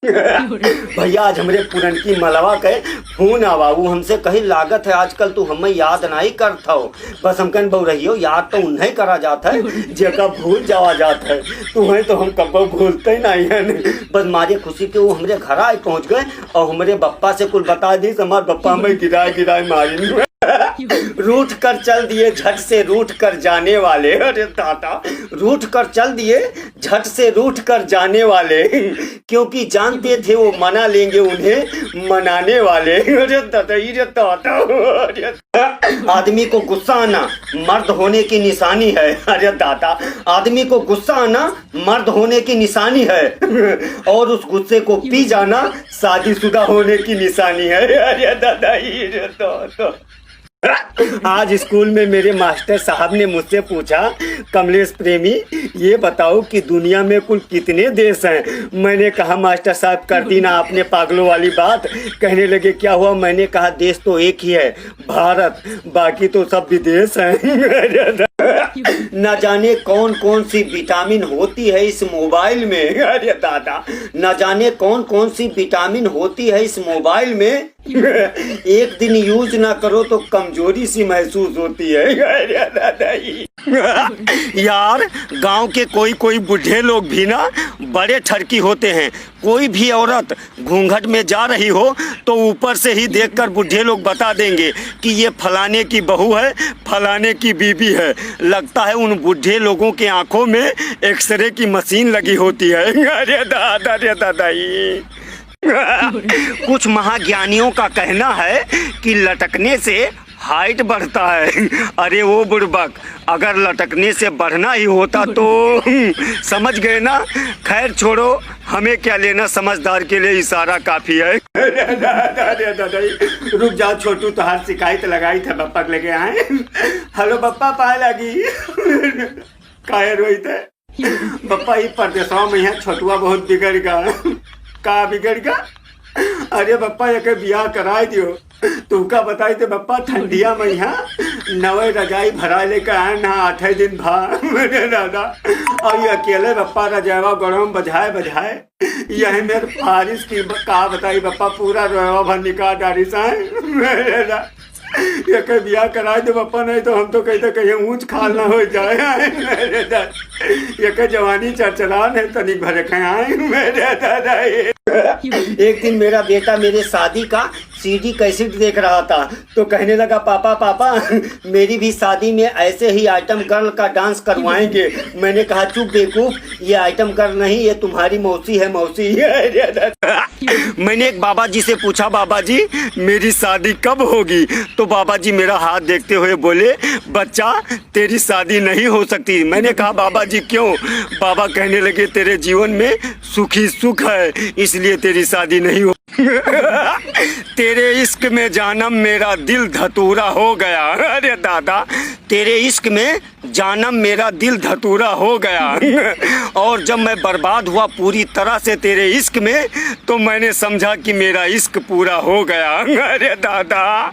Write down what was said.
भैया आज हमरे पुरनकी मलवा के फोन आवा, वो हमसे कही लागत है आजकल तू हमें याद नहीं करता हो। बस हम कहन बहु रही हो याद तो उन्हें करा जाता है जेका भूल जावा जाता है, तुम्हें तो हम कब भूलते ही नहीं है। बस मारे खुशी के वो हमरे घर आए पहुंच गए और हमारे बप्पा से कुल बता दी, हमारे बप्पा हमें गिराए मारी रूठ कर चल दिए झट से रूठ कर जाने वाले। अरे दादा, रूठ कर चल दिए झट से रूठ कर जाने वाले, क्योंकि जानते थे वो मना लेंगे उन्हें मनाने वाले। अरे दादा, ये दादा, आदमी को गुस्सा आना मर्द होने की निशानी है। अरे दादा, आदमी को गुस्सा आना मर्द होने की निशानी है और उस गुस्से को पी जाना शादीशुदा होने की निशानी है। अरे दादा, ये दादा। आज स्कूल में मेरे मास्टर साहब ने मुझसे पूछा, कमलेश प्रेमी ये बताओ कि दुनिया में कुल कितने देश हैं। मैंने कहा मास्टर साहब कर दी ना आपने पागलों वाली बात। कहने लगे क्या हुआ? मैंने कहा देश तो एक ही है भारत, बाकी तो सब विदेश हैं। न जाने कौन कौन सी विटामिन होती है इस मोबाइल में। अरे दादा, न जाने कौन कौन सी विटामिन होती है इस मोबाइल में। एक दिन यूज ना करो तो कमजोरी सी महसूस होती है। अरे दादा, यार गांव के कोई कोई बूढ़े लोग भी ना बड़े ठरकी होते हैं। कोई भी औरत घूंघट में जा रही हो तो ऊपर से ही देखकर बूढ़े लोग बता देंगे कि ये फलाने की बहू है, फलाने की बीबी है। लगता है उन बूढ़े लोगों के आंखों में एक्सरे की मशीन लगी होती है। अरे दादा, अरे दादा, कुछ महाज्ञानियों का कहना है कि लटकने से हाइट बढ़ता है। अरे वो बुड़बक, अगर लटकने से बढ़ना ही होता तो समझ गए ना। खैर छोड़ो, हमें क्या लेना, समझदार के लिए इशारा काफी है। रुक जाओ छोटू, तो हर शिकायत लगाई था बप्पा के लेके आए। हेलो बप्पा, पाए लगी काहे रोहित है बप्पा? ये परदेशवा में यहाँ छोटुआ बहुत बिगड़ गया। का बिगड़ गया? अरे बप्पा एक बियाह कराए दियो। तुमका बताई थे बप्पा, ठंडिया में यहाँ नवे रजाई भरा लेकर आए ना 8 दिन भा मेरे दादा। और ये अकेले बप्पा रजावा गरम बजाए यही मेरे फारिश की का बताई बप्पा, पूरा रोवा भर निकाल डारी सा मेरे दादा। ये कहीं ब्याह करा दे बप्पा, नहीं तो हम तो कहते कहीं ऊंच खाल ना हो जाए। मेरे दादा, ये कहीं जवानी चरचरान है तनिक भरे खाए मेरे दादा। एक दिन मेरा बेटा मेरे शादी का सीडी कैसेट देख रहा था तो कहने लगा पापा पापा मेरी भी शादी में ऐसे ही आइटम गर्ल का डांस करवाएंगे। मैंने कहा चुप बेवकूफ, ये आइटम गर्ल नहीं, ये तुम्हारी मौसी है, मौसी। मैंने एक बाबा जी से पूछा, बाबा जी मेरी शादी कब होगी? तो बाबा जी मेरा हाथ देखते हुए बोले, बच्चा तेरी शादी नहीं हो सकती। मैंने कहा बाबा जी क्यों? बाबा कहने लगे तेरे जीवन में सुख ही सुख है, इसलिए तेरी शादी नहीं हो। तेरे इश्क में जानम मेरा दिल धतूरा हो गया। अरे दादा, तेरे इश्क में जानम मेरा दिल धतूरा हो गया। और जब मैं बर्बाद हुआ पूरी तरह से तेरे इश्क में तो मैंने समझा कि मेरा इश्क पूरा हो गया। अरे दादा।